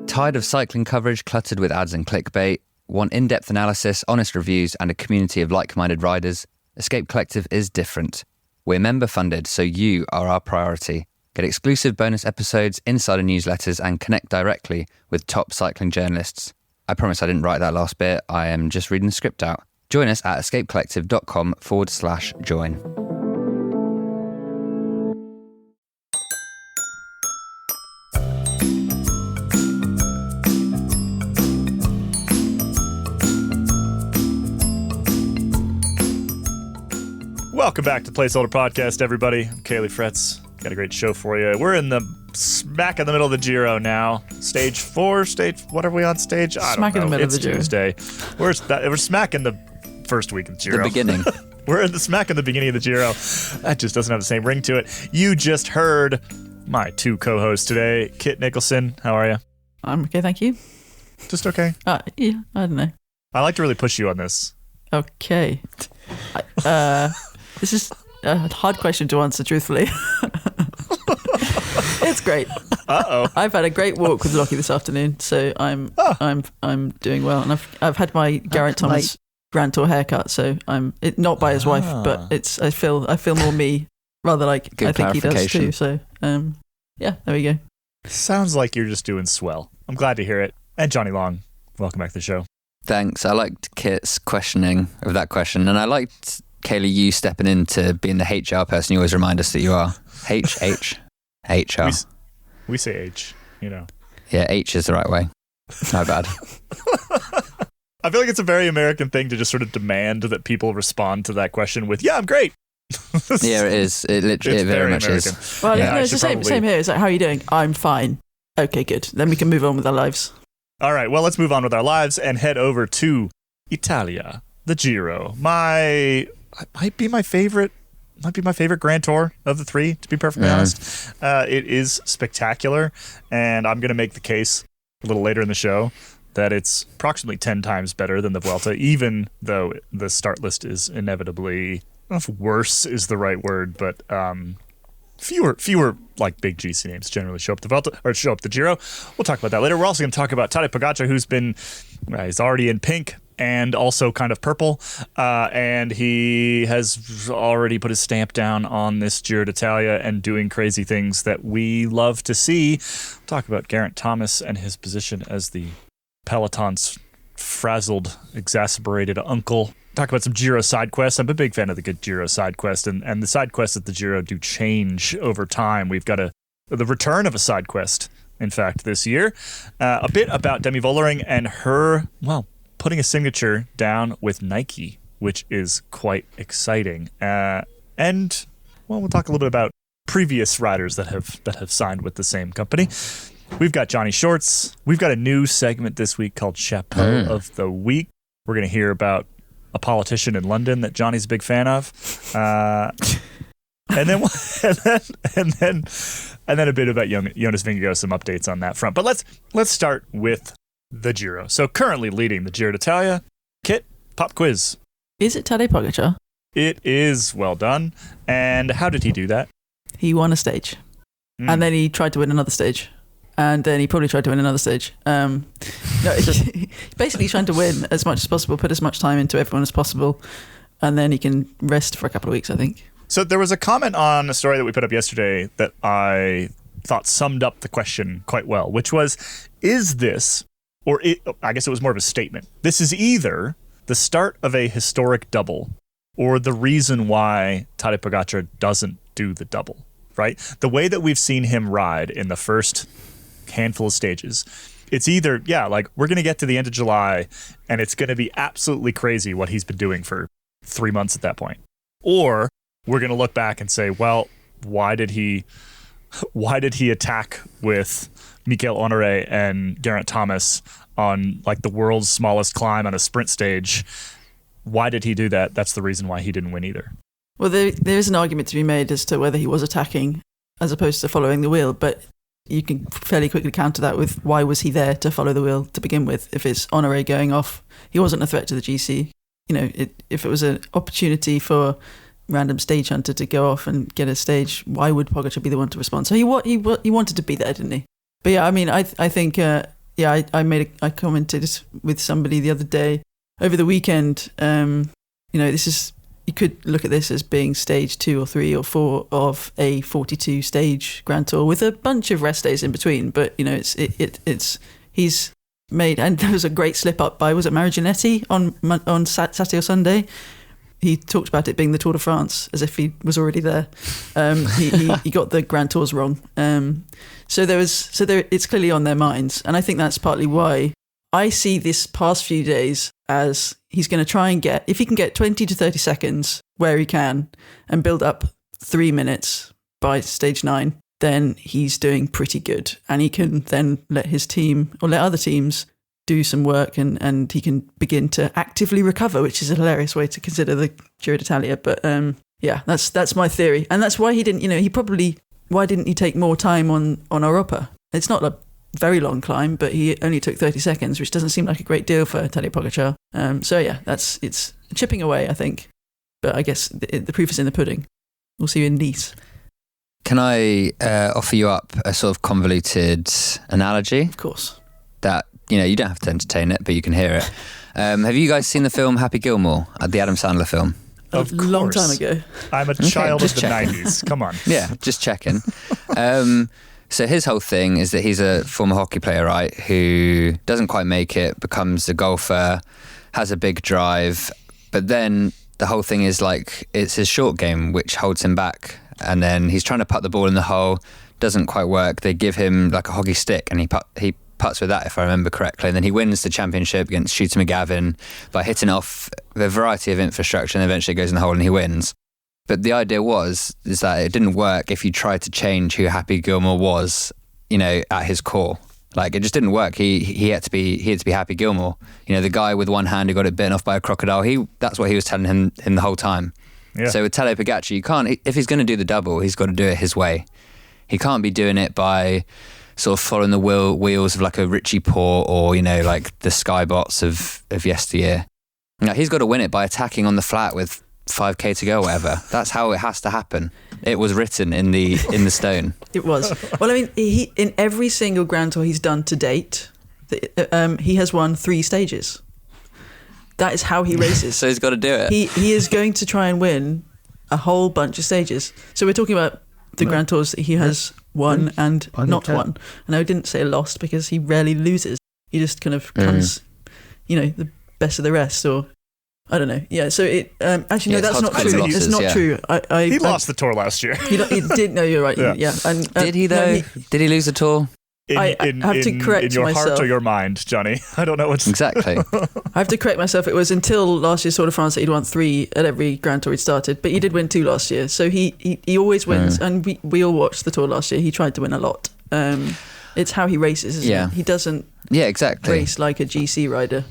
Tired of cycling coverage cluttered with ads and clickbait? Want in-depth analysis, honest reviews, and a community of like-minded riders? Escape Collective is different. We're member-funded, so you are our priority. Get exclusive bonus episodes, insider newsletters, and connect directly with top cycling journalists. I promise I didn't write that last bit. I am just reading the script out. Join us at escapecollective.com/join. Welcome back to Placeholder Podcast, everybody. I'm Caley Fretz. Got a great show for you. We're in the smack in the middle of the Giro now. Stage 4, what are we on stage? I don't know. Smack in the middle of the Giro. It's Tuesday. We're smack in the first week of the Giro. The beginning. We're in the smack in the beginning of the Giro. That just doesn't have the same ring to it. You just heard my two co-hosts today, Kit Nicholson. How are you? I'm okay, thank you. Just okay? Yeah, I don't know. I like to really push you on this. Okay. This is a hard question to answer truthfully. It's great. Uh-oh. I've had a great walk with Lockie this afternoon, so I'm doing well, and I've had my Geraint Thomas Grand Tour haircut, so not by his wife, but I feel more me, rather like Good I think he does too. So yeah, there we go. Sounds like you're just doing swell. I'm glad to hear it. And Jonny Long, welcome back to the show. Thanks. I liked Kit's questioning of that question, and I liked, Caley, you stepping into being the HR person you always remind us that you are. HR. We say H, you know. Yeah, H is the right way. My bad. I feel like it's a very American thing to just sort of demand that people respond to that question with, yeah, I'm great. Yeah, it is. It very much American. is. Well, no, it's the same here. It's like, how are you doing? I'm fine. Okay, good. Then we can move on with our lives. All right, well, let's move on with our lives and head over to Italia, the Giro. Might be my favorite Grand Tour of the three, to be perfectly honest. It is spectacular, and I'm going to make the case a little later in the show that it's approximately 10 times better than the Vuelta, even though the start list is inevitably, I don't know if worse is the right word, but fewer like big GC names generally show up the Vuelta or show up the Giro. We'll talk about that later. We're also going to talk about Tadej Pogačar, who's been he's already in pink and also kind of purple, and he has already put his stamp down on this Giro d'Italia and doing crazy things that we love to see. We'll talk about Geraint Thomas and his position as the peloton's frazzled, exacerbated uncle. Talk about some Giro side quests. I'm a big fan of the good Giro side quest, and the side quests at the Giro do change over time. We've got the return of a side quest, in fact, this year. A bit about Demi Vollering and her, putting a signature down with Nike, which is quite exciting. And we'll talk a little bit about previous riders that have signed with the same company. We've got Johnny Shorts. We've got a new segment this week called Chapeau of the Week. We're going to hear about a politician in London that Johnny's a big fan of. And then a bit about Jonas Vingegaard, some updates on that front. But let's start with the Giro. So currently leading the Giro d'Italia, Kit, pop quiz. Is it Tadej Pogačar? It is. Well done. And how did he do that? He won a stage. And then he tried to win another stage. And then he probably tried to win another stage. Basically trying to win as much as possible, put as much time into everyone as possible, and then he can rest for a couple of weeks, I think. So there was a comment on a story that we put up yesterday that I thought summed up the question quite well, which was, is this, I guess it was more of a statement, this is either the start of a historic double or the reason why Tadej Pogačar doesn't do the double, right? The way that we've seen him ride in the first handful of stages, it's either, we're going to get to the end of July and it's going to be absolutely crazy what he's been doing for 3 months at that point. Or we're going to look back and say, well, why did he attack with Mikel Honoré and Geraint Thomas on like the world's smallest climb on a sprint stage? Why did he do that? That's the reason why he didn't win either. Well, there is an argument to be made as to whether he was attacking as opposed to following the wheel, but you can fairly quickly counter that with why was he there to follow the wheel to begin with? If it's Honoré going off, he wasn't a threat to the GC. If it was an opportunity for random stage hunter to go off and get a stage, why would Pogačar be the one to respond? So he wanted to be there, didn't he? But yeah, I mean, I think I commented with somebody the other day over the weekend. You could look at this as being stage 2 or 3 or 4 of a 42 stage Grand Tour with a bunch of rest days in between. But he's made, and there was a great slip up by, was it Mariginetti on Saturday or Sunday? He talked about it being the Tour de France as if he was already there. He got the Grand Tours wrong. So it's clearly on their minds, and I think that's partly why I see this past few days as he's going to try and get, if he can get 20 to 30 seconds where he can and build up 3 minutes by stage 9, then he's doing pretty good. And he can then let his team or let other teams do some work and he can begin to actively recover, which is a hilarious way to consider the Giro d'Italia. But that's my theory. And that's why he didn't, why didn't he take more time on Europa? It's not a very long climb, but he only took 30 seconds, which doesn't seem like a great deal for Tadej Pogačar. It's chipping away, I think. But I guess the proof is in the pudding. We'll see you in Nice. Can I offer you up a sort of convoluted analogy? Of course. That, you don't have to entertain it, but you can hear it. Have you guys seen the film Happy Gilmore, the Adam Sandler film? A long time ago. I'm a child of the checking. 90s. Come on. Yeah, just checking. So his whole thing is that he's a former hockey player, right, who doesn't quite make it, becomes a golfer, has a big drive, but then the whole thing is like it's his short game which holds him back, and then he's trying to putt the ball in the hole, doesn't quite work. They give him like a hockey stick and he putts with that, if I remember correctly, and then he wins the championship against Shooter McGavin by hitting off a variety of infrastructure, and eventually goes in the hole and he wins. But the idea is that it didn't work if you tried to change who Happy Gilmore was, at his core. Like, it just didn't work. He had to be Happy Gilmore. The guy with one hand who got it bitten off by a crocodile. That's what he was telling him the whole time. Yeah. So with Tadej Pogačar, you can't. If he's going to do the double, he's got to do it his way. He can't be doing it by sort of following the wheels of like a Richie Port or like the Skybots of yesteryear. He's got to win it by attacking on the flat with 5k to go or whatever. That's how it has to happen. It was written in the stone. It was. Well, I mean, he in every single Grand Tour he's done to date, he has won 3 stages. That is how he races. So he's got to do it. He is going to try and win a whole bunch of stages. So we're talking about the Grand Tours that he has won and not won. And I didn't say lost because he rarely loses. He just kind of comes, the best of the rest, or I don't know. Yeah, so it actually no, that's not true. It's not true. He lost the Tour last year. He did. No, you're right. Yeah. And, did he though? No, did he lose the Tour? I have to correct in your myself. Heart or your mind, Johnny. I don't know what's exactly. I have to correct myself. It was until last year's Tour de France that he'd won 3 at every Grand Tour he'd started, but he did win 2 last year. So he always wins, and we all watched the Tour last year. He tried to win a lot. It's how he races, isn't it? He doesn't. Yeah, exactly. Race like a GC rider.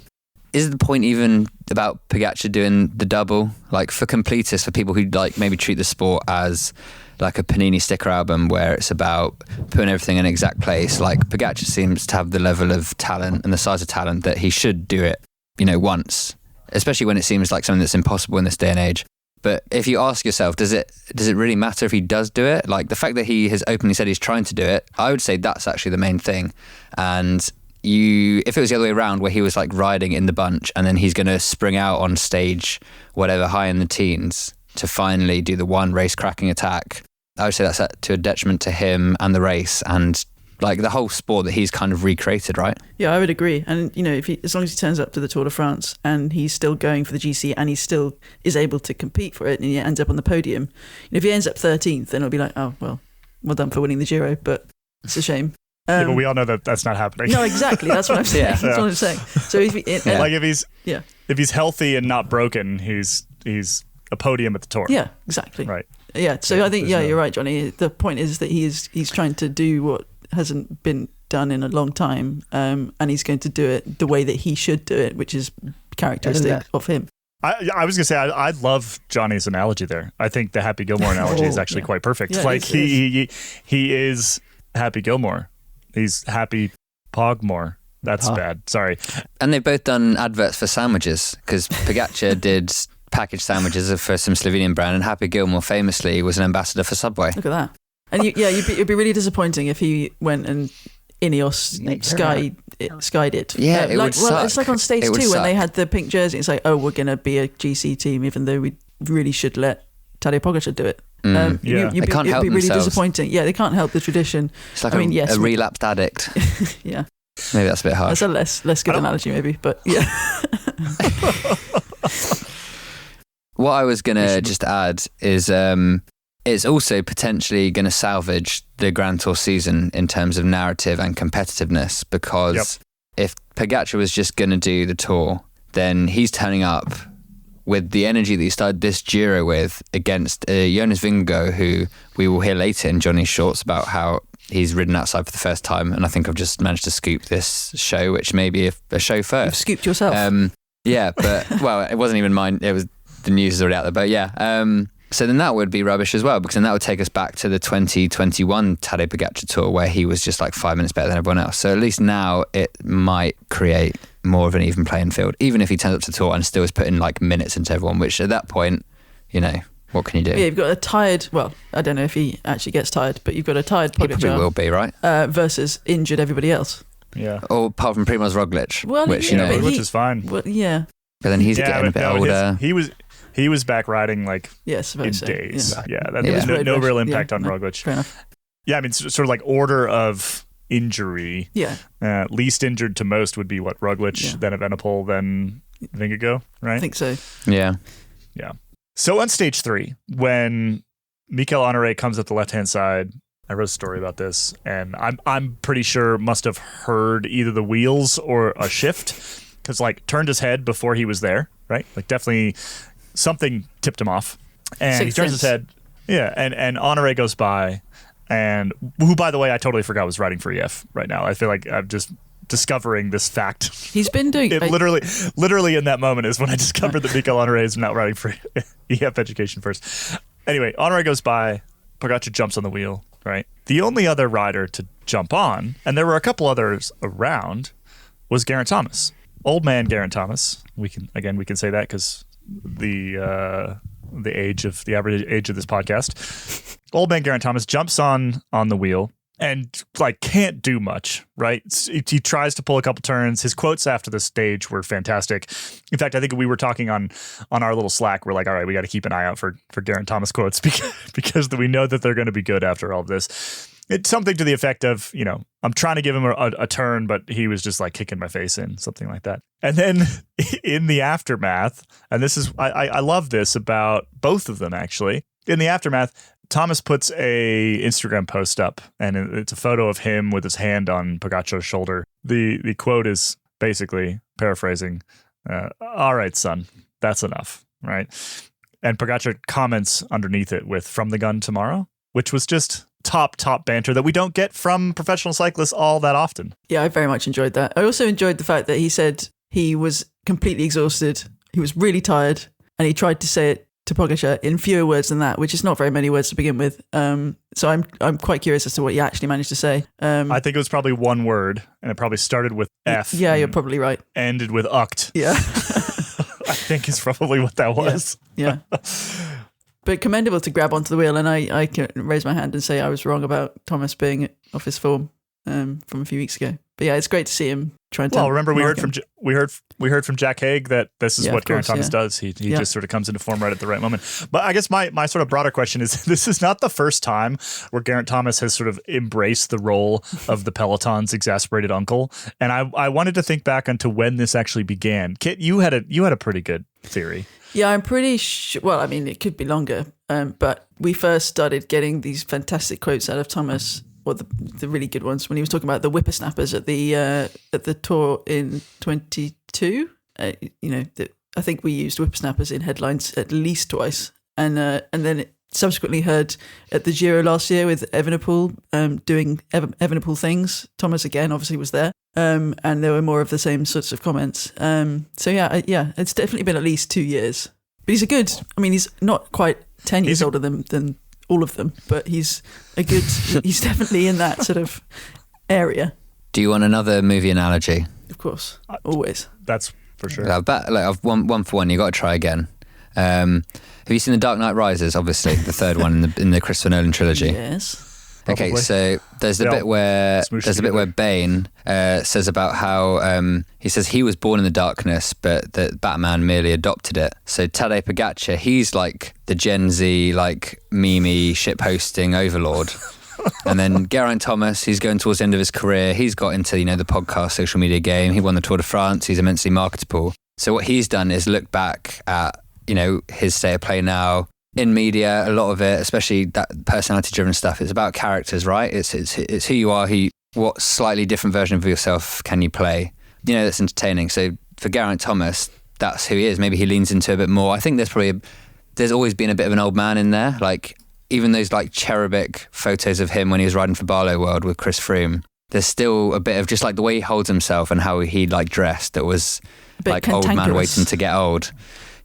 Is the point even about Pogačar doing the double? Like, for completists, for people who like maybe treat the sport as like a Panini sticker album where it's about putting everything in an exact place, like Pogačar seems to have the level of talent and the size of talent that he should do it, once, especially when it seems like something that's impossible in this day and age. But if you ask yourself, does it really matter if he does do it? Like, the fact that he has openly said he's trying to do it, I would say that's actually the main thing. And if it was the other way around, where he was like riding in the bunch and then he's going to spring out on stage, whatever, high in the teens to finally do the one race cracking attack, I would say that's to a detriment to him and the race and like the whole sport that he's kind of recreated, right? Yeah, I would agree. And as long as he turns up to the Tour de France and he's still going for the GC and he still is able to compete for it and he ends up on the podium, if he ends up 13th, then it'll be like, oh well done for winning the Giro, but it's a shame. But we all know that that's not happening. No, exactly. That's what I'm saying. That's what I'm saying. So if he's healthy and not broken, he's a podium at the Tour. Yeah, exactly. Right. Yeah. So I think you're right, Johnny. The point is that he's trying to do what hasn't been done in a long time, and he's going to do it the way that he should do it, which is characteristic of him. I was going to say, I love Johnny's analogy there. I think the Happy Gilmore analogy is actually quite perfect. Yeah, like he is Happy Gilmore. He's Happy Pogmore. That's bad. Sorry. And they've both done adverts for sandwiches because Pogačar did packaged sandwiches for some Slovenian brand, and Happy Gilmore famously was an ambassador for Subway. Look at that. And it'd be really disappointing if he went and Ineos skied it. Yeah, it would suck. It's like on stage 2 when they had the pink jersey. It's like, oh, we're going to be a GC team, even though we really should let Tadej Pogačar do it. They can't help it'd be really themselves. Disappointing. Yeah, they can't help the tradition. It's like a relapsed addict. Yeah. Maybe that's a bit harsh. That's a less good analogy, maybe, but yeah. What I was going to just add is it's also potentially going to salvage the Grand Tour season in terms of narrative and competitiveness, because if Pogačar was just going to do the Tour, then he's turning up with the energy that he started this Giro with against Jonas Vingegaard, who we will hear later in Johnny's shorts about how he's ridden outside for the first time. And I think I've just managed to scoop this show, which may be a show first. You've scooped yourself. Yeah, but, well, it wasn't even mine. It was the news is already out there. But yeah, so then that would be rubbish as well, because then that would take us back to the 2021 Tadej Pogačar Tour, where he was just like 5 minutes better than everyone else. So at least now it might create more of an even playing field, even if he turns up to the Tour and still is putting like minutes into everyone, which at that point, what can you do? Yeah, you've got a tired, well, I don't know if he actually gets tired, but you've got a tired Pogačar. He probably will be, right? Versus injured everybody else. Yeah. Or apart from Primož Roglic, which is fine. Well, yeah. But then he's getting a bit older. He was back riding like in days. No real impact on Roglic. Fair enough. Yeah, I mean, sort of like order of injury. Yeah. Least injured to most would be what, Roglic, then Evenepoel, then Vingegaard, right? I think so. Yeah. Yeah. So on stage 3, when Mikel Honoré comes up the left-hand side, I wrote a story about this, and I'm pretty sure must have heard either the wheels or a shift, because like turned his head before he was there, right? Like definitely something tipped him off, and he turns his head, and Honoré goes by, and who, by the way, I totally forgot was riding for EF right now. I feel like I'm just discovering this fact. He's been doing it literally in that moment is when I discovered that Mikel Honoré is not riding for EF Education First. Anyway, Honoré goes by, Pogačar jumps on the wheel, right? The only other rider to jump on, and there were a couple others around, was Geraint Thomas. Old man Geraint Thomas. We can say that because the average age of this podcast. Old man Geraint Thomas jumps on the wheel and like can't do much, right? He tries to pull a couple turns. His quotes after the stage were fantastic. In fact, I think we were talking on our little Slack. We're like, all right, we got to keep an eye out for Geraint Thomas quotes because we know that they're going to be good after all of this. It's something to the effect of, I'm trying to give him a turn, but he was just like kicking my face in, something like that. And then in the aftermath, and this is, I love this about both of them actually. In the aftermath, Thomas puts a Instagram post up, and it's a photo of him with his hand on Pogačar's shoulder. The quote is basically paraphrasing, all right, son, that's enough, right? And Pogačar comments underneath it with "from the gun tomorrow," which was just top banter that we don't get from professional cyclists all that often. Yeah, I very much enjoyed that. I also enjoyed the fact that he said he was completely exhausted, he was really tired, and he tried to say it to Pogačar in fewer words than that, which is not very many words to begin with. So I'm quite curious as to what he actually managed to say. I think it was probably one word, and it probably started with F. Yeah, you're probably right. Ended with uct. Yeah. I think is probably what that was. Yeah. But commendable to grab onto the wheel, and I can raise my hand and say I was wrong about Thomas being off his form from a few weeks ago. But yeah, it's great to see him trying to. Well, remember we heard from Jack Haig that this is what Geraint Thomas does. He just sort of comes into form right at the right moment. But I guess my sort of broader question is: this is not the first time where Geraint Thomas has sort of embraced the role of the peloton's exasperated uncle. And I wanted to think back onto when this actually began. Kit, you had a pretty good theory. Yeah, I'm pretty sure. Well, I mean, it could be longer, but we first started getting these fantastic quotes out of Thomas, or the really good ones, when he was talking about the whippersnappers at the Tour in 22. I think we used whippersnappers in headlines at least twice, and then subsequently heard at the Giro last year with Evenepoel doing Evenepoel things. Thomas again obviously was there. And there were more of the same sorts of comments. So yeah, it's definitely been at least 2 years. But he's not quite 10 years older than all of them, but he's definitely in that sort of area. Do you want another movie analogy? Of course, always. That's for sure. I've one for one. You got to try again. Have you seen The Dark Knight Rises? Obviously, the third one in the Christopher Nolan trilogy. Yes. Okay, Probably. so there's the bit where Bane says about how he says he was born in the darkness, but that Batman merely adopted it. So Tadej Pogačar, he's like the Gen Z, like meme ship posting overlord. And then Geraint Thomas, he's going towards the end of his career. He's got into the podcast social media game. He won the Tour de France. He's immensely marketable. So what he's done is look back at his state of play now. In media, a lot of it, especially that personality-driven stuff, it's about characters, right? It's who you are, what slightly different version of yourself can you play? That's entertaining. So for Geraint Thomas, that's who he is. Maybe he leans into a bit more. I think there's always been a bit of an old man in there. Like even those like cherubic photos of him when he was riding for Barlow World with Chris Froome, there's still a bit of just like the way he holds himself and how he like dressed that was like old man waiting to get old.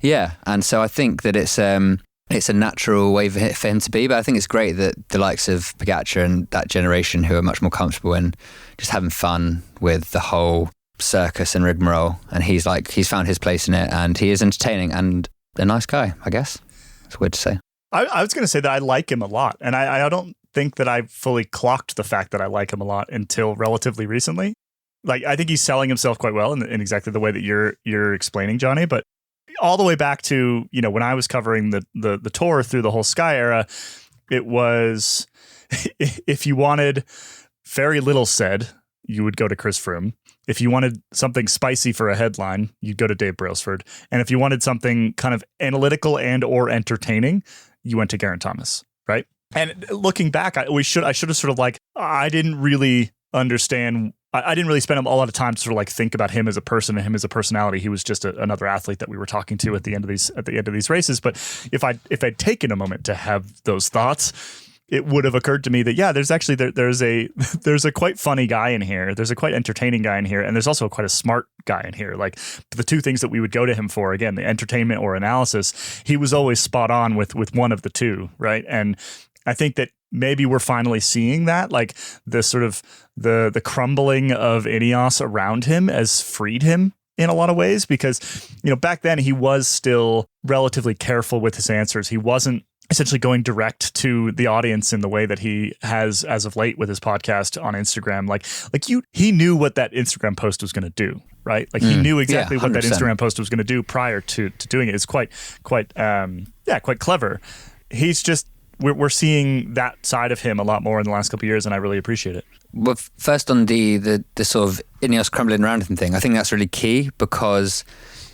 Yeah, and so I think that it's a natural way for him to be, but I think it's great that the likes of Pogačar and that generation who are much more comfortable in just having fun with the whole circus and rigmarole, and he's found his place in it, and he is entertaining and a nice guy, I guess. It's weird to say. I was going to say that I like him a lot, and I don't think that I fully clocked the fact that I like him a lot until relatively recently. Like I think he's selling himself quite well in exactly the way that you're explaining, Johnny, but all the way back to, when I was covering the tour through the whole Sky era, it was, if you wanted very little said, you would go to Chris Froome. If you wanted something spicy for a headline, you'd go to Dave Brailsford. And if you wanted something kind of analytical and or entertaining, you went to Geraint Thomas, right? And looking back, I should have sort of I didn't really understand. I didn't really spend a lot of time to sort of like think about him as a person and him as a personality. He was just another athlete that we were talking to at the end of these races. But if I'd taken a moment to have those thoughts, it would have occurred to me that there's a quite funny guy in here. There's a quite entertaining guy in here, and there's also quite a smart guy in here. Like the two things that we would go to him for, again, the entertainment or analysis, he was always spot on with one of the two, right? And I think that maybe we're finally seeing that, like the sort of the crumbling of Ineos around him has freed him in a lot of ways, because back then he was still relatively careful with his answers. He wasn't essentially going direct to the audience in the way that he has as of late with his podcast on Instagram. He knew what that Instagram post was going to do, right? Like he knew exactly what that Instagram post was going to do prior to doing it. It's quite clever. He's just, we're seeing that side of him a lot more in the last couple of years, and I really appreciate it. Well, first on the sort of Ineos crumbling around him thing, I think that's really key, because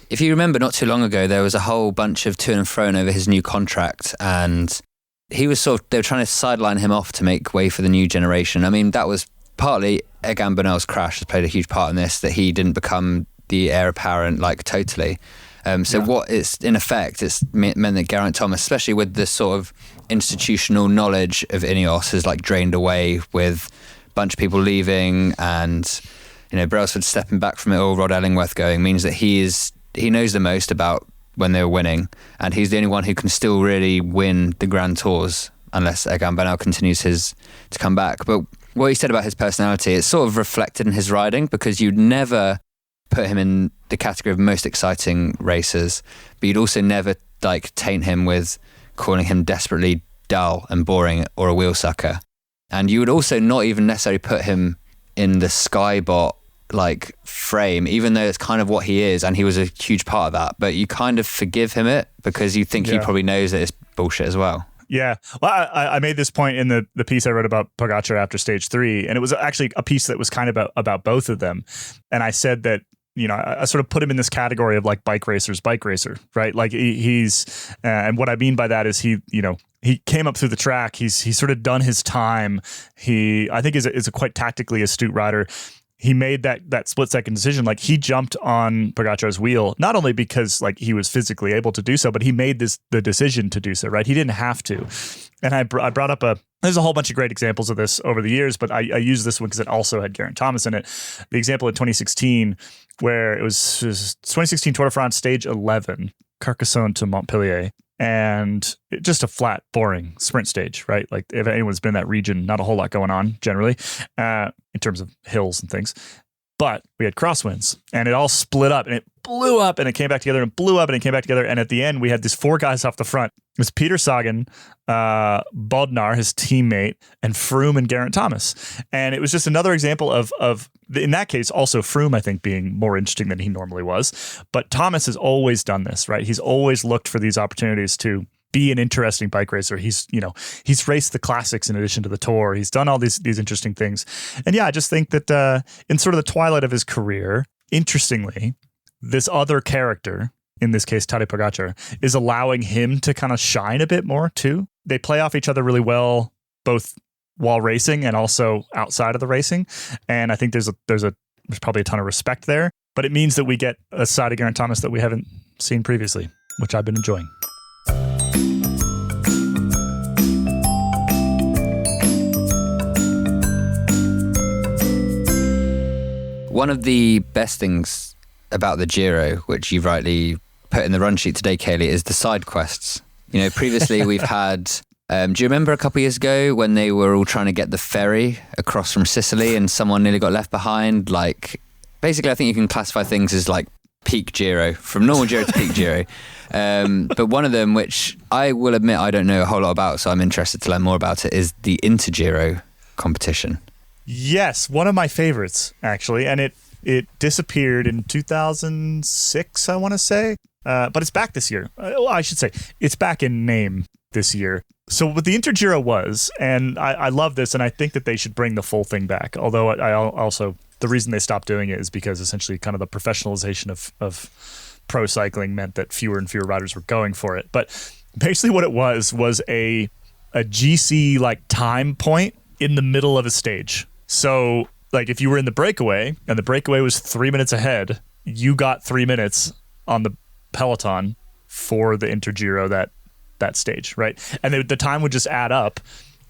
if you remember not too long ago, there was a whole bunch of to and fro over his new contract, and they were trying to sideline him off to make way for the new generation. I mean, that was partly Egan Bernal's crash has played a huge part in this, that he didn't become the heir apparent, totally. What it's in effect, it's meant that Geraint Thomas, especially with this sort of institutional knowledge of Ineos, has drained away with a bunch of people leaving, and Brailsford stepping back from it all, Rod Ellingworth going, means that he knows the most about when they were winning, and he's the only one who can still really win the Grand Tours unless Egan Bernal continues to come back. But what he said about his personality, it's sort of reflected in his riding, because you'd never put him in the category of most exciting racers, but you'd also never taint him with calling him desperately dull and boring or a wheel sucker. And you would also not even necessarily put him in the Skybot frame, even though it's kind of what he is, and he was a huge part of that, but you kind of forgive him it because you think he probably knows that it's bullshit as well. Yeah. Well, I made this point in the piece I wrote about Pogačar after stage 3, and it was actually a piece that was kind of about both of them. And I said that, I sort of put him in this category of bike racer, right? He's, and what I mean by that is he came up through the track. He's sort of done his time. I think is a quite tactically astute rider. He made that split second decision. He jumped on Pogačar's wheel, not only because he was physically able to do so, but he made the decision to do so, right? He didn't have to. And I brought up there's a whole bunch of great examples of this over the years, but I used this one because it also had Geraint Thomas in it. The example in 2016, where it was 2016 Tour de France, stage 11, Carcassonne to Montpellier. And just a flat, boring sprint stage, right? If anyone's been in that region, not a whole lot going on generally in terms of hills and things. But we had crosswinds, and it all split up, and it blew up, and it came back together, and blew up, and it came back together. And at the end, we had these 4 guys off the front. It was Peter Sagan, Bodnar, his teammate, and Froome and Geraint Thomas. And it was just another example of in that case, also Froome, I think, being more interesting than he normally was. But Thomas has always done this, right? He's always looked for these opportunities to be an interesting bike racer. He's raced the classics in addition to the Tour. He's done all these interesting things. And yeah, I just think that in sort of the twilight of his career, interestingly, this other character, in this case, Tadej Pogačar, is allowing him to kind of shine a bit more too. They play off each other really well, both while racing and also outside of the racing. And I think there's probably a ton of respect there, but it means that we get a side of Geraint Thomas that we haven't seen previously, which I've been enjoying. One of the best things about the Giro, which you rightly put in the run sheet today, Caley, is the side quests. Previously we've had, do you remember a couple of years ago when they were all trying to get the ferry across from Sicily and someone nearly got left behind? Like, basically, I think you can classify things as like peak Giro, from normal Giro to peak Giro. But one of them, which I will admit I don't know a whole lot about, so I'm interested to learn more about it, is the Inter-Giro competition. Yes, one of my favorites, actually. And it disappeared in 2006, I want to say. But it's back this year. Well, I should say, it's back in name this year. So what the Inter-Giro was, and I love this, and I think that they should bring the full thing back. Although I also, the reason they stopped doing it is because essentially kind of the professionalization of pro cycling meant that fewer and fewer riders were going for it. But basically what it was a GC like time point in the middle of a stage. So like if you were in the breakaway and the breakaway was 3 minutes ahead, you got 3 minutes on the peloton for the Inter-Giro that stage, right? And the time would just add up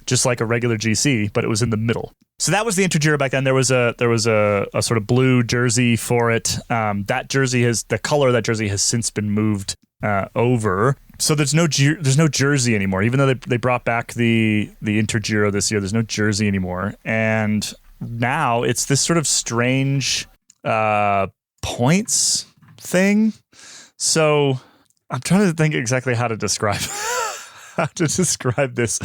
just like a regular GC, but it was in the middle. So that was the Inter-Giro back then. There was a sort of blue jersey for it. The color of that jersey has since been moved over. So there's no jersey anymore. Even though they brought back the Inter-Giro this year, there's no jersey anymore. And now it's this sort of strange points thing. So I'm trying to think exactly how to describe this.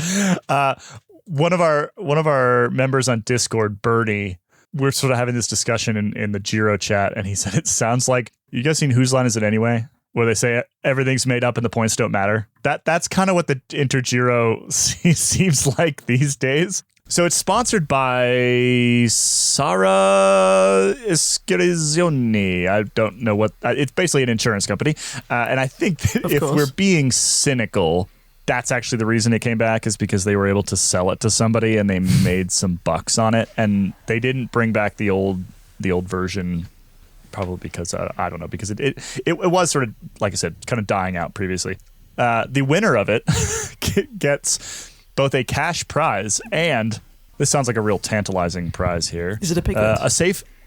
One of our members on Discord, Bernie, we're sort of having this discussion in the Giro chat, and he said it sounds like, you guys seen Whose Line Is It Anyway? Where they say everything's made up and the points don't matter. That's kind of what the Inter-Giro seems like these days. So it's sponsored by Sara Iscrizioni. I don't know what... It's basically an insurance company. And I think that if we're being cynical, that's actually the reason it came back, is because they were able to sell it to somebody and they made some bucks on it. And they didn't bring back the old version, probably because, I don't know, because it was sort of, like I said, kind of dying out previously. The winner of it gets both a cash prize and, this sounds like a real tantalizing prize here. Is it a pickup?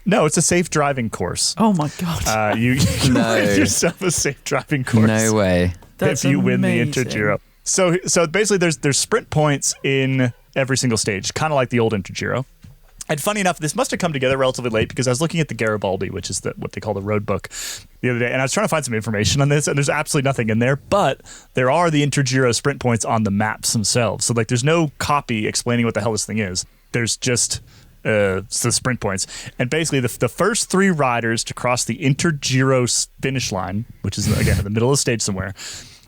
No, it's a safe driving course. Oh my God. You win yourself a safe driving course. No way. That's if you amazing. win the Inter-Giro. So basically there's sprint points in every single stage, kind of like the old Inter-Giro. And funny enough, this must have come together relatively late, because I was looking at the Garibaldi, which is what they call the road book, the other day, and I was trying to find some information on this, and there's absolutely nothing in there, but there are the Inter-Giro sprint points on the maps themselves. So like there's no copy explaining what the hell this thing is. There's just the sprint points. And basically the first 3 riders to cross the Inter-Giro finish line, which is, again, in the middle of the stage somewhere,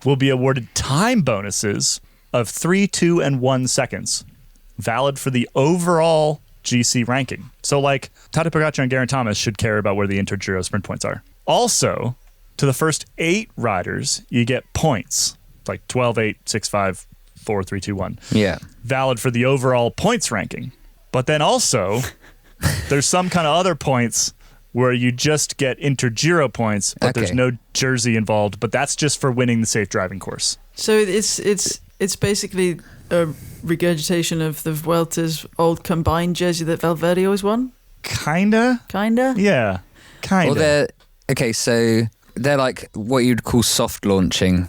will be awarded time bonuses of 3, 2, and 1 seconds, valid for the overall GC ranking. So like Tadej Pogačar and Geraint Thomas should care about where the Inter-Giro sprint points are. Also, to the first 8 riders, you get points, like 12, 8, 6, 5, 4, 3, 2, 1. Yeah. Valid for the overall points ranking. But then also, there's some kind of other points where you just get Inter-Giro points, but there's no jersey involved, but that's just for winning the safe driving course. So it's basically a regurgitation of the Vuelta's old combined jersey that Valverde always won? Kinda? Yeah, kinda. Well, so they're like what you'd call soft launching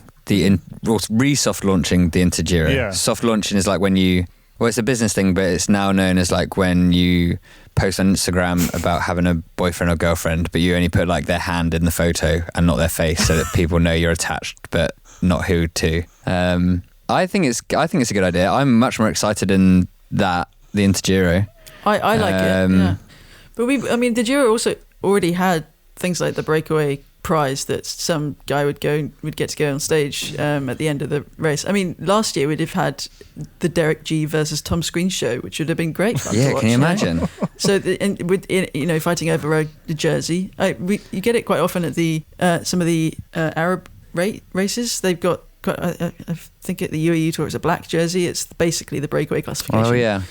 re-soft launching the Inter-Giro. Yeah. Soft launching is like when it's a business thing, but it's now known as like when you post on Instagram about having a boyfriend or girlfriend, but you only put like their hand in the photo and not their face, so that people know you're attached, but not who to. I think it's a good idea. I'm much more excited in the Intergiro. I like it. Yeah. But the Giro also already had things like the breakaway prize that some guy would get to go on stage at the end of the race. I mean, last year we'd have had the Derek G versus Tom Screen show, which would have been great fun to watch. Can you imagine? So, fighting over a jersey, you get it quite often at the some of the Arab races. They've got, I think at the UAE Tour, it's a black jersey. It's basically the breakaway classification. Oh yeah.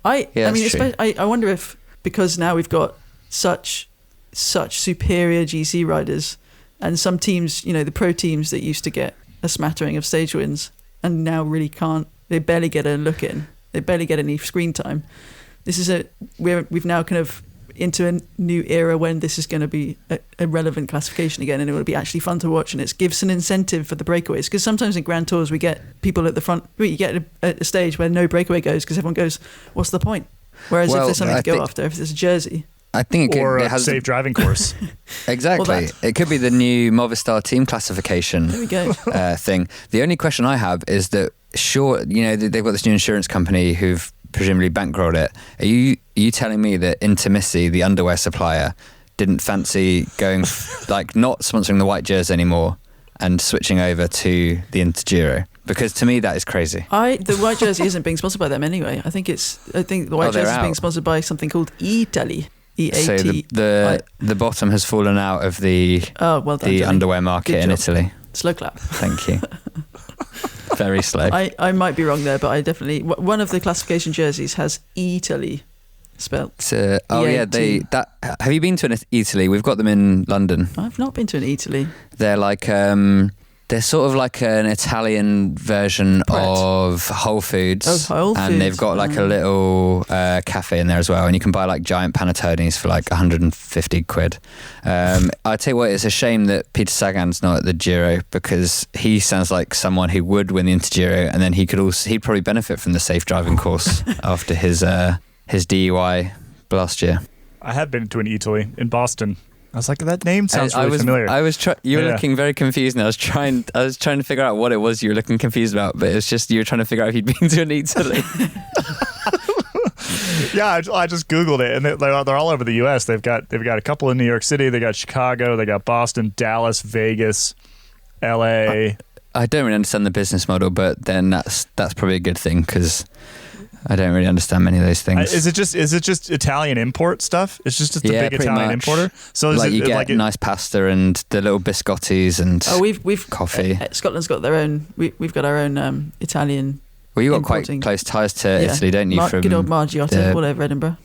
I wonder if, because now we've got such superior GC riders, and some teams, the pro teams that used to get a smattering of stage wins and now really can't. They barely get a look in. They barely get any screen time. We've now kind of into a new era when this is going to be a relevant classification again, and it will be actually fun to watch, and it gives an incentive for the breakaways, because sometimes in Grand Tours we get people at the front. You get a stage where no breakaway goes because everyone goes, what's the point? Whereas if there's something to go after, if there's a jersey, I think it has a safe driving course. Exactly. It could be the new Movistar team classification thing. The only question I have is that, they've got this new insurance company who've presumably bankrolled it. Are you telling me that Intermissi, the underwear supplier, didn't fancy going not sponsoring the white jersey anymore and switching over to the Intergiro? Because to me that is crazy. The white jersey isn't being sponsored by them anyway. I think the white jersey is being sponsored by something called Italy. EAT. So the bottom has fallen out of the underwear market in Italy. Slow clap. Thank you. Very slow. I might be wrong there, but I definitely, one of the classification jerseys has Italy spelled. EAT. Have you been to an Italy? We've got them in London. I've not been to an Italy. They're like they're sort of like an Italian version of Whole Foods. Oh, Whole Foods. And they've got like a little cafe in there as well, and you can buy like giant panettones for like 150 quid. I tell you what, it's a shame that Peter Sagan's not at the Giro, because he sounds like someone who would win the Intergiro, and then he'd probably benefit from the safe driving course after his DUI last year. I have been to an Italy in Boston. I was like, that name sounds really familiar. You were looking very confused, and I was trying to figure out what it was you were looking confused about, but it's just you were trying to figure out if you'd been to an Italy. Yeah, I just Googled it, and they're all over the U.S. They've got a couple in New York City, they got Chicago, they got Boston, Dallas, Vegas, L.A. I don't really understand the business model, but then that's probably a good thing, because I don't really understand many of those things. Is it just Italian import stuff? It's just a big Italian importer. So you get nice pasta and the little biscottis and we've coffee. Scotland's got their own. We've got our own Italian. Well, you got quite close ties to Italy, don't you? From good old Margiotta, all over Edinburgh.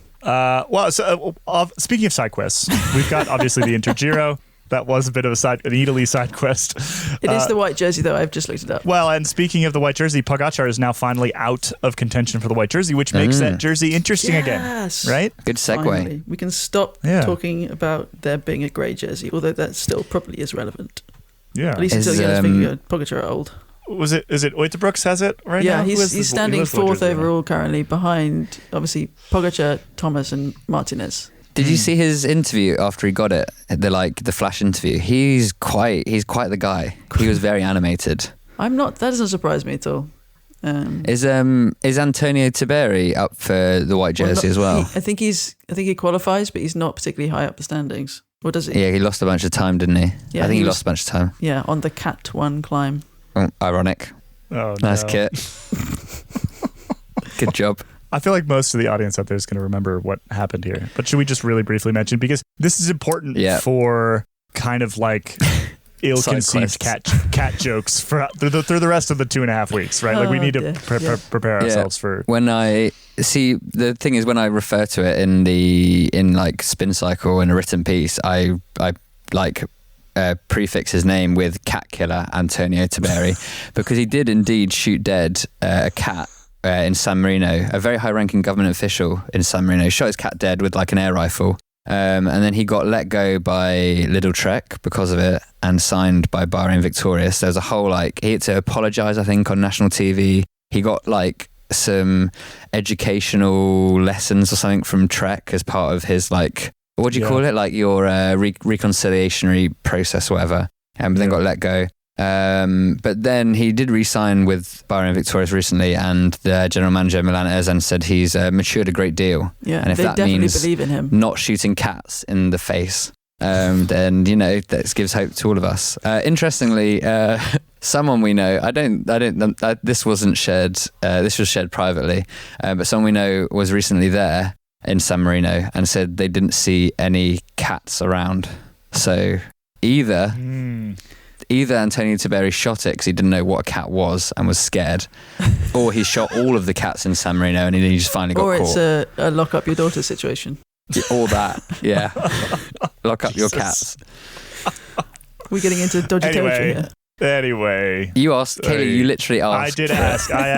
Speaking of side quests, we've got obviously the Intergiro. That was a bit of an Italy side quest. It is the white jersey, though. I've just looked it up. Well, and speaking of the white jersey, Pogačar is now finally out of contention for the white jersey, which makes that jersey interesting again. Right? Good segue. Finally. We can stop talking about there being a grey jersey, although that still probably is relevant. Yeah. At least until Pogačar are old. Is it Uiterbrooks has it right now? Yeah, he's standing fourth overall currently, behind, obviously, Pogačar, Thomas and Martinez. Did you see his interview after he got it? The flash interview. He's quite the guy. He was very animated. That doesn't surprise me at all. Is Antonio Tiberi up for the white jersey as well? I think he qualifies, but he's not particularly high up the standings. Or does he? Yeah, he lost a bunch of time, didn't he? Yeah, I think he lost a bunch of time. Yeah, on the Cat 1 climb. Ironic. Oh, nice no. kit. Good job. I feel like most of the audience out there is going to remember what happened here. But should we just really briefly mention, because this is important for kind of like ill-conceived cat jokes through the rest of the 2.5 weeks, right? Like we need to prepare ourselves for. When I see, the thing is, when I refer to it in like Spin Cycle in a written piece, I prefix his name with cat killer Antonio Tiberi, because he did indeed shoot dead a cat in San Marino. A very high-ranking government official in San Marino shot his cat dead with like an air rifle, and then he got let go by Little Trek because of it, and signed by Bahrain Victorious. There's a whole he had to apologise, I think, on national TV. He got some educational lessons or something from Trek as part of his like, what do you call it? Like your reconciliationary process, or whatever. But then got let go. But then he did re-sign with Bahrain Victorious recently, and the general manager Milan Erzan said he's matured a great deal. Yeah, and if they that definitely means believe in him. Not shooting cats in the face, then that gives hope to all of us. Interestingly, someone we know, this wasn't shared. This was shared privately, but someone we know was recently there in San Marino and said they didn't see any cats around. So either Antonio Tiberi shot it because he didn't know what a cat was and was scared, or he shot all of the cats in San Marino and he just finally got caught. Or it's a lock up your daughter situation. Yeah, all that, yeah. Lock up your cats. We're getting into dodgy territory here. Anyway, you asked, Caley. You literally asked. I did ask. I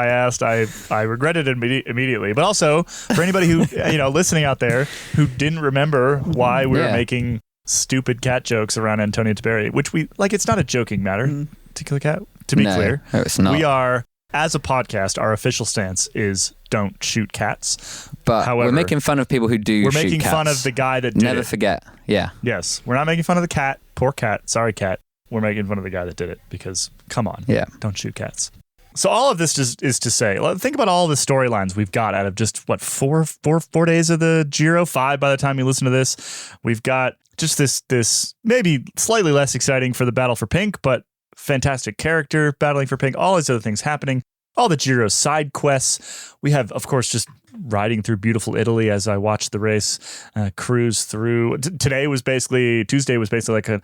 asked. I regretted it immediately. But also for anybody who listening out there who didn't remember why we were making stupid cat jokes around Antonio Tiberi, which we like. It's not a joking matter to kill a cat. To be clear, no, it's not. We are, as a podcast, our official stance is don't shoot cats. But however, we're making fun of people who do. We're shoot making cats. fun of the guy that did Never it. forget. Yeah. Yes, we're not making fun of the cat. Poor cat. Sorry, cat. We're making fun of the guy that did it because, come on, don't shoot cats. So all of this is to say, think about all the storylines we've got out of just, four days of the Giro, 5 by the time you listen to this. We've got just this maybe slightly less exciting for the battle for pink, but fantastic character battling for pink, all these other things happening, all the Giro side quests. We have, of course, just riding through beautiful Italy as I watched the race cruise through. Tuesday was basically like a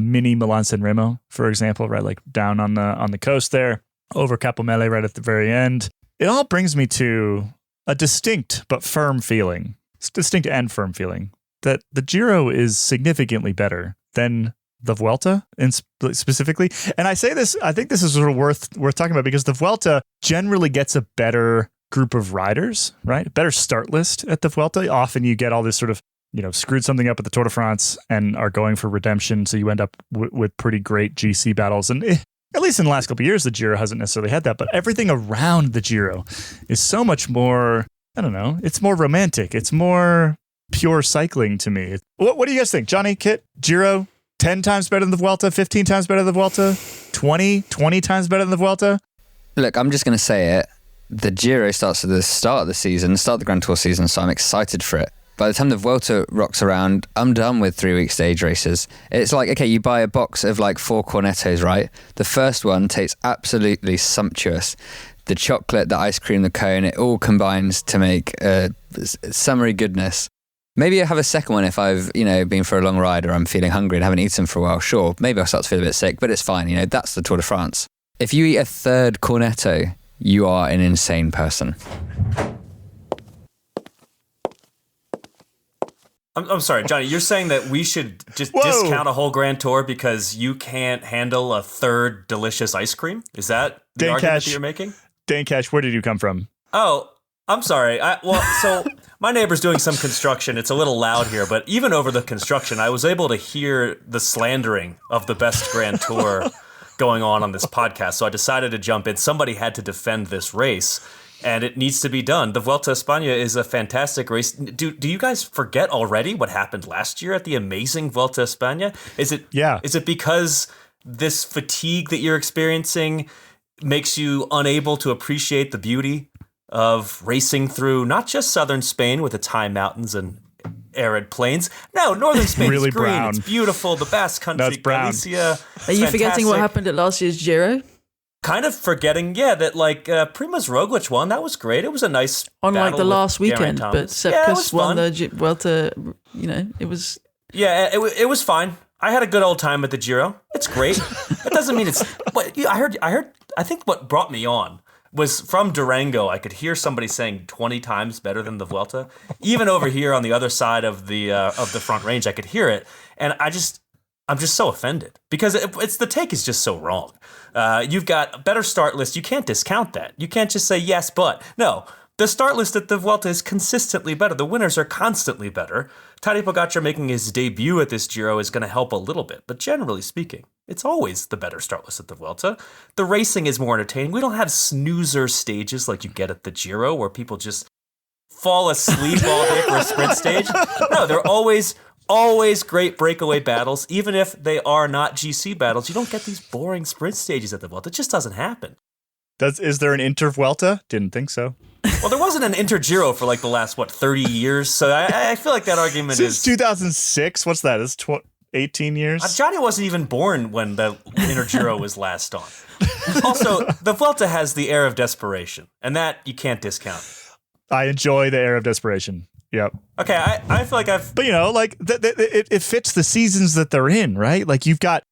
mini Milan-San Remo, for example, right? Like down on the coast there, over Capomelle right at the very end. It all brings me to a distinct but firm feeling, distinct and firm feeling, that the Giro is significantly better than the Vuelta specifically. And I say this, I think this is sort of worth talking about because the Vuelta generally gets a better group of riders, right? A better start list at the Vuelta. Often you get all this sort of screwed something up at the Tour de France and are going for redemption. So you end up with pretty great GC battles. And at least in the last couple of years, the Giro hasn't necessarily had that. But everything around the Giro is so much more, I don't know, it's more romantic. It's more pure cycling to me. What do you guys think? Johnny, Kit, Giro, 10 times better than the Vuelta, 15 times better than the Vuelta, 20 times better than the Vuelta? Look, I'm just going to say it. The Giro starts at the start of the season, start the Grand Tour season, so I'm excited for it. By the time the Vuelta rocks around, I'm done with 3-week stage races. It's like, okay, you buy a box of like 4 cornettos, right? The first one tastes absolutely sumptuous. The chocolate, the ice cream, the cone, it all combines to make summery goodness. Maybe I have a second one if I've, been for a long ride or I'm feeling hungry and haven't eaten for a while. Sure, maybe I'll start to feel a bit sick, but it's fine. That's the Tour de France. If you eat a third cornetto, you are an insane person. I'm sorry, Johnny, you're saying that we should just discount a whole Grand Tour because you can't handle a third delicious ice cream? Is that the argument that you're making? Dan Cash, where did you come from? Oh, I'm sorry. So my neighbor's doing some construction. It's a little loud here, but even over the construction, I was able to hear the slandering of the best Grand Tour going on this podcast. So I decided to jump in. Somebody had to defend this race. And it needs to be done. The Vuelta a España is a fantastic race. Do you guys forget already what happened last year at the amazing Vuelta a España? Is it because this fatigue that you're experiencing makes you unable to appreciate the beauty of racing through not just southern Spain with its high mountains and arid plains? No, northern Spain really is green. Brown. It's beautiful. The Basque Country, That's brown. Galicia. Are you forgetting what happened at last year's Giro? Kind of forgetting, that Primož Roglič won. That was great. It was a nice on battle the last weekend, but Sepkus won fun. the Vuelta. It was. Yeah, it was fine. I had a good old time at the Giro. It's great. It doesn't mean it's. But I heard. I think what brought me on was from Durango. I could hear somebody saying 20 times better than the Vuelta. Even over here on the other side of the Front Range, I could hear it, and I'm just so offended because it's the take is just so wrong. You've got a better start list. You can't discount that. You can't just say yes, but no. The start list at the Vuelta is consistently better. The winners are constantly better. Tadej Pogačar making his debut at this Giro is going to help a little bit, but generally speaking, it's always the better start list at the Vuelta. The racing is more entertaining. We don't have snoozer stages like you get at the Giro where people just fall asleep all day for a sprint stage. No, they're always great breakaway battles. Even if they are not GC battles, you don't get these boring sprint stages at the Vuelta. It just doesn't happen. Is there an Inter Vuelta? Didn't think so. Well, there wasn't an Inter Giro for like the last, 30 years? So I feel like that argument Since is... 2006? What's that? It's 18 years? Johnny wasn't even born when the Inter Giro was last on. Also, the Vuelta has the air of desperation, and that you can't discount. I enjoy the air of desperation. Yep. Okay, I feel like I've... But, like, it fits the seasons that they're in, right? Like, you've got...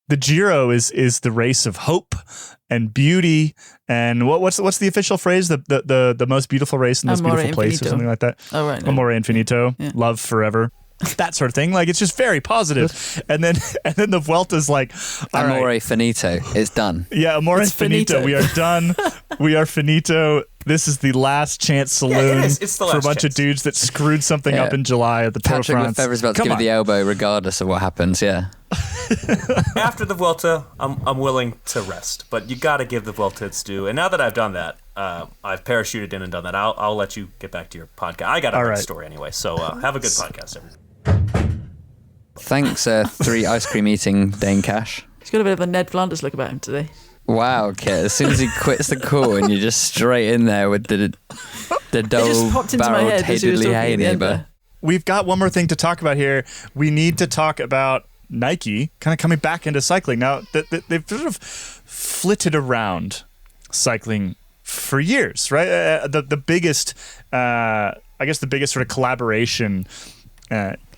The Giro is the race of hope and beauty, and what's the official phrase? The most beautiful race in the most beautiful place, or something like that. Oh right, no. Amore infinito, Yeah. love forever, that sort of thing. Like, it's just very positive. And then the Vuelta's like, all Amore right, finito. It's done. yeah, amore It's finito. finito. We are done. We are finito. This is the last chance saloon it is. It's the for a last bunch chance. of dudes that screwed something Yeah. up in July at the Tour de Patrick France. Lefebvre's about to Come give it on. the elbow regardless of what happens, yeah. After the Vuelta, I'm willing to rest, but you got to give the Vuelta its due. And now that I've done that, I've parachuted in and done that. I'll let you get back to your podcast. I got a All good right. story anyway, so have a good podcast, everyone. Thanks, 3 ice cream eating Dane Cash. He's got a bit of a Ned Flanders look about him today. Wow, Kit. As soon as he quits the call and you're just straight in there with the It just popped into my head as he was talking at the end there. We've got one more thing to talk about here. We need to talk about Nike kind of coming back into cycling. Now, they've sort of flitted around cycling for years, right? The biggest, I guess the biggest sort of collaboration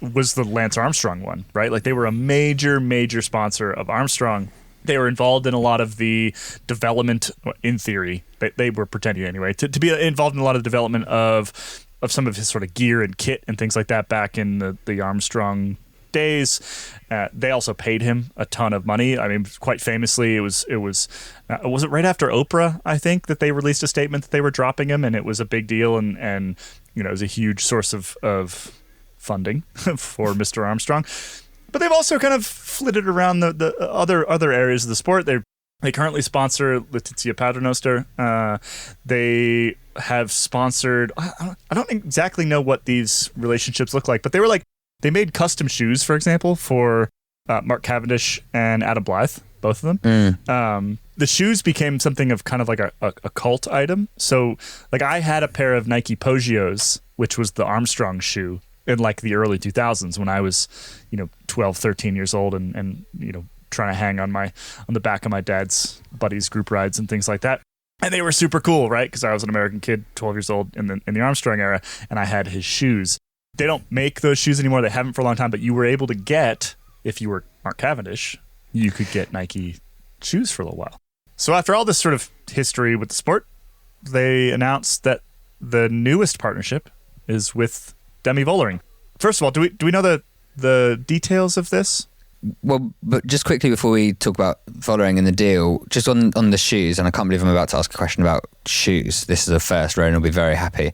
was the Lance Armstrong one, right? Like, they were a major sponsor of Armstrong. They were involved in a lot of the development, in theory, they were pretending anyway, to be involved in a lot of development of some of his sort of gear and kit and things like that back in the Armstrong days. They also paid him a ton of money. I mean, quite famously, was it right after Oprah, I think, that they released a statement that they were dropping him, and it was a big deal, and it was a huge source of funding for Mr. Armstrong. But they've also kind of flitted around the other areas of the sport. They currently sponsor Letizia Paternoster. They have sponsored... I don't exactly know what these relationships look like, but they made custom shoes, for example, for Mark Cavendish and Adam Blythe, both of them. The shoes became something of kind of like a cult item. So, like, I had a pair of Nike Pogios, which was the Armstrong shoe, in like the early 2000s when I was, 12, 13 years old and trying to hang on the back of my dad's buddies' group rides and things like that. And they were super cool, right? Because I was an American kid, 12 years old in the Armstrong era, and I had his shoes. They don't make those shoes anymore. They haven't for a long time, but you were able to get, if you were Mark Cavendish, you could get Nike shoes for a little while. So after all this sort of history with the sport, they announced that the newest partnership is with Demi Vollering. First of all, do we know the details of this? Well, but just quickly before we talk about Vollering and the deal, just on the shoes, and I can't believe I'm about to ask a question about shoes. This is a first, Ronan will be very happy.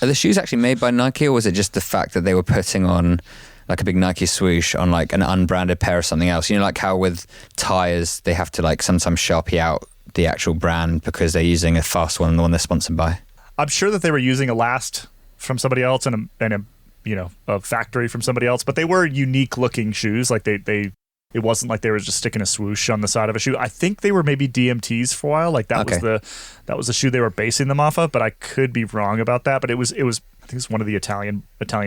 Are the shoes actually made by Nike, or was it just the fact that they were putting on like a big Nike swoosh on like an unbranded pair of something else? Like how with tires, they have to like sometimes Sharpie out the actual brand because they're using a fast one, the one they're sponsored by. I'm sure that they were using a last from somebody else and a factory from somebody else, but they were unique looking shoes. Like it wasn't like they were just sticking a swoosh on the side of a shoe. I think they were maybe DMTs for a while. Like that was the shoe they were basing them off of, but I could be wrong about that. But it was I think it's one of the Italian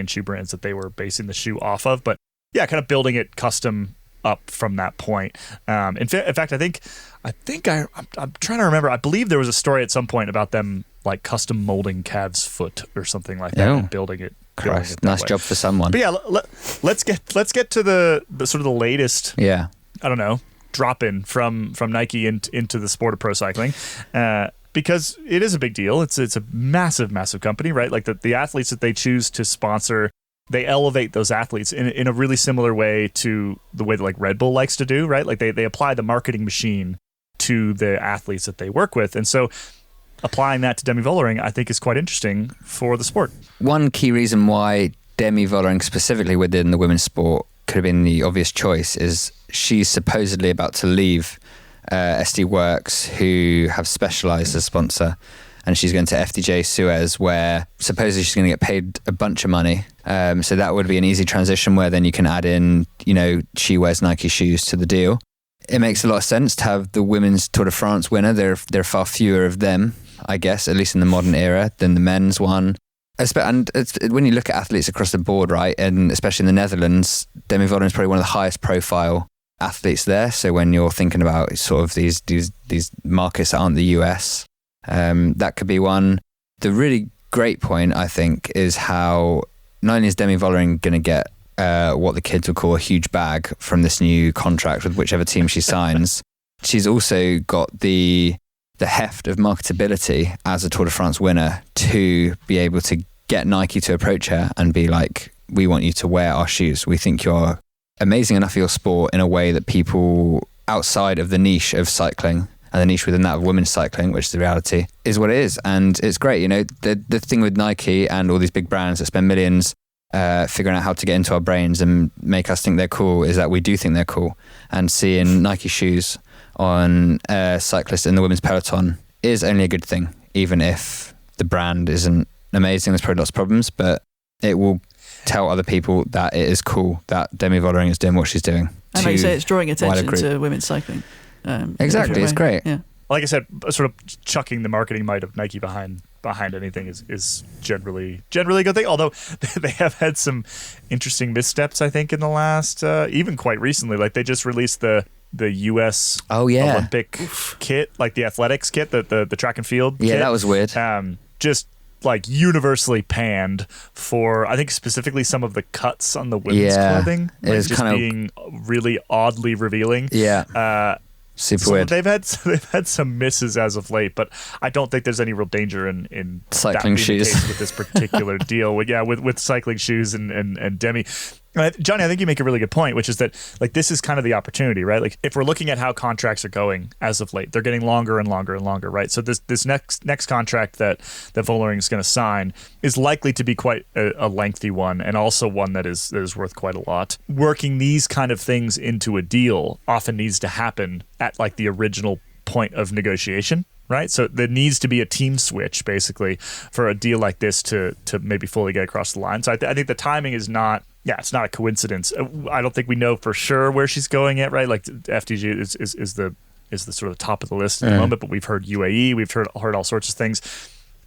shoe brands that they were basing the shoe off of. But yeah, kind of building it custom up from that point. In fact, I'm trying to remember. I believe there was a story at some point about them like custom molding Cav's foot or something like that, and building it. Christ, nice job for someone. But yeah, let's get to the sort of the latest. Yeah, I don't know, drop in from Nike into the sport of pro cycling, because it is a big deal. It's a massive company, right? Like the athletes that they choose to sponsor, they elevate those athletes in a really similar way to the way that like Red Bull likes to do, right? Like they apply the marketing machine to the athletes that they work with, and so applying that to Demi Vollering, I think is quite interesting for the sport. One key reason why Demi Vollering specifically within the women's sport could have been the obvious choice is she's supposedly about to leave SD Works, who have Specialized as a sponsor, and she's going to FDJ Suez, where supposedly she's going to get paid a bunch of money. So that would be an easy transition where then you can add in, she wears Nike shoes to the deal. It makes a lot of sense to have the women's Tour de France winner. There are far fewer of them, I guess, at least in the modern era, than the men's one. And when you look at athletes across the board, right, and especially in the Netherlands, Demi Vollering is probably one of the highest profile athletes there. So when you're thinking about sort of these markets that aren't the US, that could be one. The really great point, I think, is how not only is Demi Vollering going to get what the kids would call a huge bag from this new contract with whichever team she signs, she's also got the heft of marketability as a Tour de France winner to be able to get Nike to approach her and be like, we want you to wear our shoes. We think you're amazing enough for your sport in a way that people outside of the niche of cycling, and the niche within that of women's cycling, which is the reality, is what it is. And it's great. The thing with Nike and all these big brands that spend millions figuring out how to get into our brains and make us think they're cool is that we do think they're cool. And seeing Nike shoes on cyclists in the women's peloton is only a good thing, even if the brand isn't amazing. There's probably lots of problems, but it will tell other people that it is cool that Demi Vollering is doing what she's doing. And like you say, it's drawing attention to women's cycling. Exactly, it's great. Yeah. Like I said, sort of chucking the marketing might of Nike behind anything is generally a good thing. Although they have had some interesting missteps, I think, in the last, even quite recently. Like they just released the US Olympic kit, like the athletics kit, the track and field kit. That was weird. Just like universally panned for, I think, specifically some of the cuts on the women's clothing. It was just being really oddly revealing. Yeah. Super weird. They've had some misses as of late, but I don't think there's any real danger in cycling that being shoes the case with this particular deal. With cycling shoes and Demi. Jonny, I think you make a really good point, which is that like this is kind of the opportunity, right? Like if we're looking at how contracts are going as of late, they're getting longer and longer and longer, right? So this next contract that Vollering is going to sign is likely to be quite a lengthy one, and also one that is worth quite a lot. Working these kind of things into a deal often needs to happen at like the original point of negotiation, right? So there needs to be a team switch basically for a deal like this to maybe fully get across the line. So I think the timing is not. Yeah, it's not a coincidence. I don't think we know for sure where she's going yet, right? Like FDG is the sort of top of the list at the moment, but we've heard UAE, we've heard all sorts of things.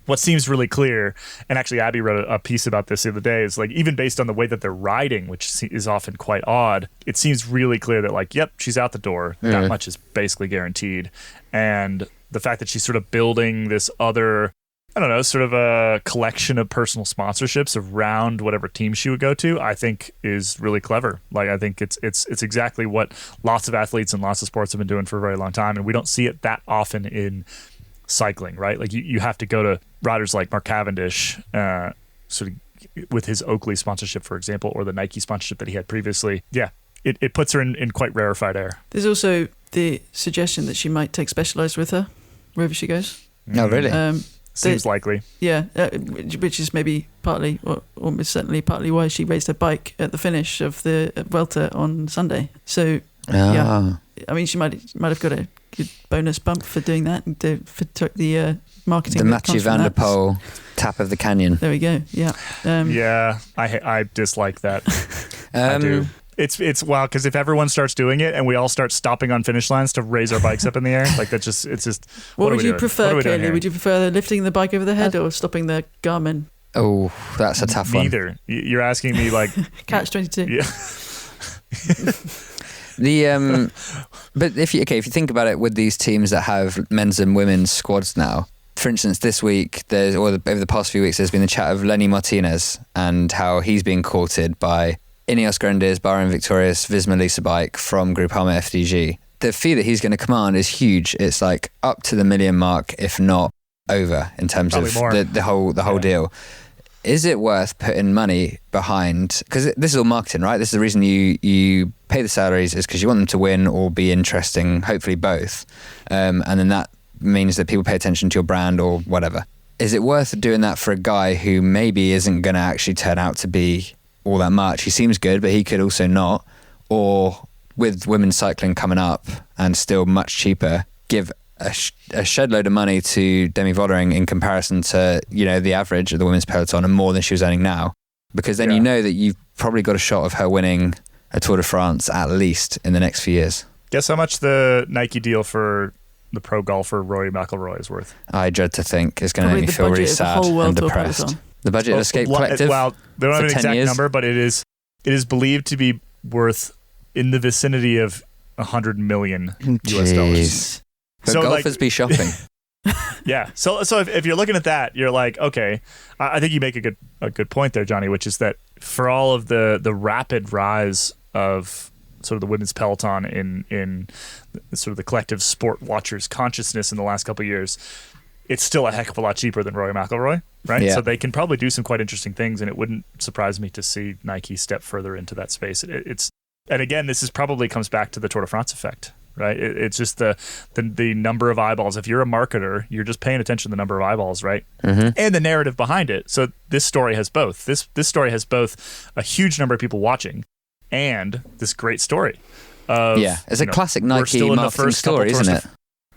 What seems really clear, and actually Abby wrote a piece about this the other day, is like even based on the way that they're riding, which is often quite odd, it seems really clear that like, yep, she's out the door. That much is basically guaranteed. And the fact that she's sort of building this other, I don't know, sort of a collection of personal sponsorships around whatever team she would go to, I think is really clever. Like, I think it's exactly what lots of athletes and lots of sports have been doing for a very long time. And we don't see it that often in cycling, right? Like you have to go to riders like Mark Cavendish, sort of with his Oakley sponsorship, for example, or the Nike sponsorship that he had previously. Yeah, it puts her in quite rarefied air. There's also the suggestion that she might take Specialized with her wherever she goes. No, really? Seems likely. Yeah, which is maybe partly, or almost certainly partly why she raised her bike at the finish of the Vuelta on Sunday. So, yeah, I mean, she might have got a good bonus bump for doing that and for the marketing. The Mathieu van der Poel tap of the canyon. There we go. Yeah. I dislike that. I do. It's wow, because if everyone starts doing it and we all start stopping on finish lines to raise our bikes up in the air, like it's just. What would you prefer, Caley? Would you prefer lifting the bike over the head or stopping the Garmin? Oh, that's a tough one. Neither. You're asking me like Catch 22. Yeah. But if you think about it, with these teams that have men's and women's squads now, for instance, this week over the past few weeks, there's been the chat of Lenny Martinez and how he's being courted by Ineos Grenadiers, Bahrain Victorious, Visma Lease Bike from Groupama FDG. The fee that he's going to command is huge. It's like up to the $1 million mark, if not over, in terms probably of the whole deal. Is it worth putting money behind? Because this is all marketing, right? This is the reason you pay the salaries, is because you want them to win or be interesting, hopefully both. And then that means that people pay attention to your brand or whatever. Is it worth doing that for a guy who maybe isn't going to actually turn out to be all that much? He seems good, but he could also not. Or with women's cycling coming up and still much cheaper, give a shed load of money to Demi Vollering in comparison to, the average of the women's peloton and more than she was earning now. Because then you know that you've probably got a shot of her winning a Tour de France at least in the next few years. Guess how much the Nike deal for the pro golfer Rory McIlroy is worth? I dread to think. It's going to make me feel really sad and depressed. The budget of Escape Collective? Well, they don't have an exact number, but it is believed to be worth in the vicinity of $100 million US dollars. But so golfers be shopping. Yeah. So if you're looking at that, you're like, okay, I think you make a good point there, Jonny, which is that for all of the rapid rise of sort of the women's peloton in sort of the collective sport watchers' consciousness in the last couple of years, it's still a heck of a lot cheaper than Rory McIlroy, right? Yeah. So they can probably do some quite interesting things, and it wouldn't surprise me to see Nike step further into that space. And again, this is probably comes back to the Tour de France effect, right? It's just the number of eyeballs. If you're a marketer, you're just paying attention to the number of eyeballs, right? Mm-hmm. And the narrative behind it. So this story has both. This story has both a huge number of people watching and this great story. It's a classic Nike marketing story, isn't it?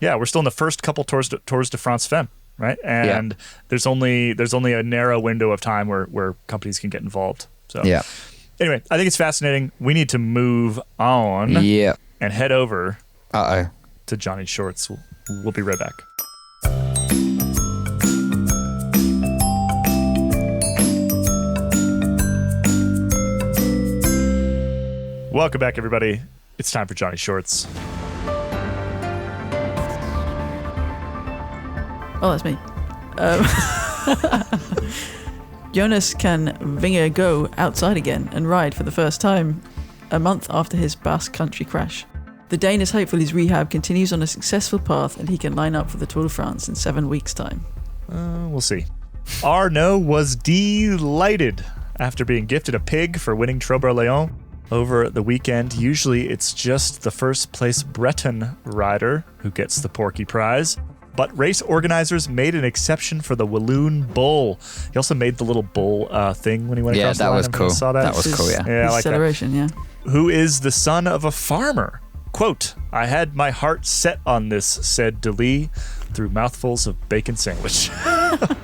We're still in the first couple Tours de France Femme, right? And there's only a narrow window of time where companies can get involved. So anyway, I think it's fascinating. We need to move on and head over to Johnny's shorts. We'll be right back. Welcome back, everybody. It's time for Johnny's shorts. Oh, that's me. Jonas can Vingegaard go outside again and ride for the first time a month after his Basque Country crash. The Dane is hopeful his rehab continues on a successful path and he can line up for the Tour de France in 7 weeks' time. We'll see. Arnaud was delighted after being gifted a pig for winning Trober-Léon over the weekend. Usually it's just the first place Breton rider who gets the Porky prize. But race organizers made an exception for the Walloon Bull. He also made the little bull thing when he went across the line. Yeah, that was cool. Saw that? That was cool, yeah. Yeah, I like celebration, that. Who is the son of a farmer. Quote, "I had my heart set on this," said Delis through mouthfuls of bacon sandwich.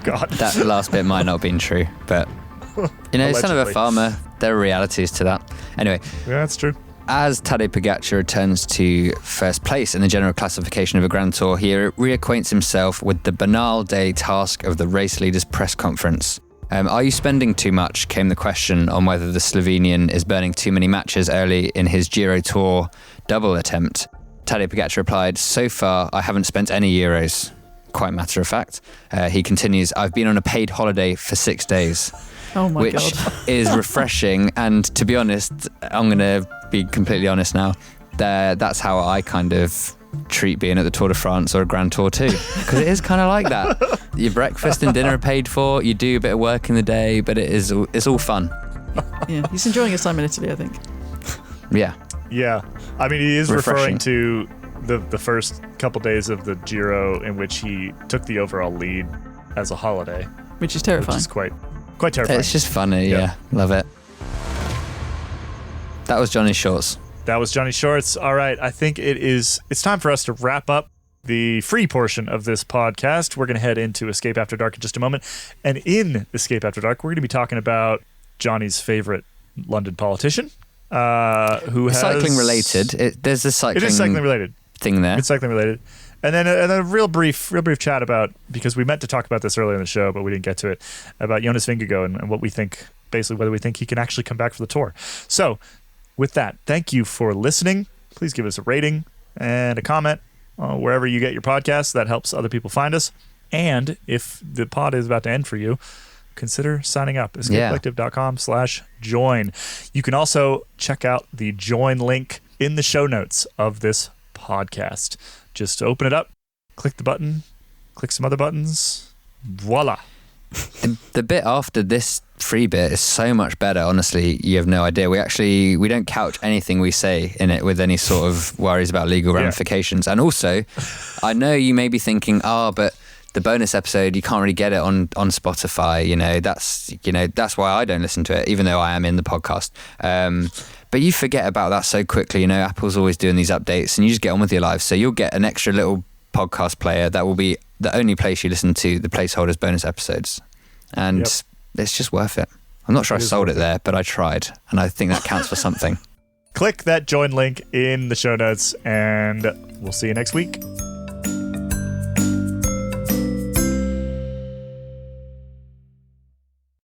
God. That last bit might not have been true, but, son of a farmer, there are realities to that. Anyway. Yeah, that's true. As Tadej Pogačar returns to first place in the general classification of a Grand Tour, he reacquaints himself with the banal day task of the race leaders' press conference. Are you spending too much? Came the question on whether the Slovenian is burning too many matches early in his Giro Tour double attempt. Tadej Pogačar replied, "So far, I haven't spent any Euros." Quite matter of fact. He continues, "I've been on a paid holiday for 6 days." Oh my which God. is refreshing. And to be honest, I'm going to be completely honest now. That's how I kind of treat being at the Tour de France or a Grand Tour too. Because it is kind of like that. Your breakfast and dinner are paid for. You do a bit of work in the day, but it's all fun. Yeah, he's enjoying his time in Italy, I think. Yeah. Yeah. I mean, he is referring to the first couple days of the Giro in which he took the overall lead as a holiday. Which is terrifying. Which is quite terrifying. It's just funny, yeah. Love it. That was Johnny's shorts. That was Johnny's shorts. All right, I think it's time for us to wrap up the free portion of this podcast. We're going to head into Escape After Dark in just a moment. And in Escape After Dark, we're going to be talking about Johnny's favorite London politician, who has... Cycling related. There's a cycling... It is cycling related. Thing there. It's cycling related. And then a real brief chat about, because we meant to talk about this earlier in the show, but we didn't get to it, about Jonas Vingegaard and what we think, basically whether we think he can actually come back for the Tour. So, with that, thank you for listening. Please give us a rating and a comment wherever you get your podcasts. That helps other people find us. And if the pod is about to end for you, consider signing up. escapecollective.com/join. You can also check out the join link in the show notes of this podcast. Just open it up, click the button, click some other buttons. Voila. The bit after this free bit is so much better. Honestly, you have no idea. We don't couch anything we say in it with any sort of worries about legal ramifications. And also, I know you may be thinking, but the bonus episode, you can't really get it on Spotify. That's why I don't listen to it, even though I am in the podcast. But you forget about that so quickly. Apple's always doing these updates, and you just get on with your life. So you'll get an extra little podcast player that will be the only place you listen to the Placeholders bonus episodes. And it's just worth it. I'm not sure I sold it there, but I tried, and I think that counts for something. Click that join link in the show notes, and we'll see you next week.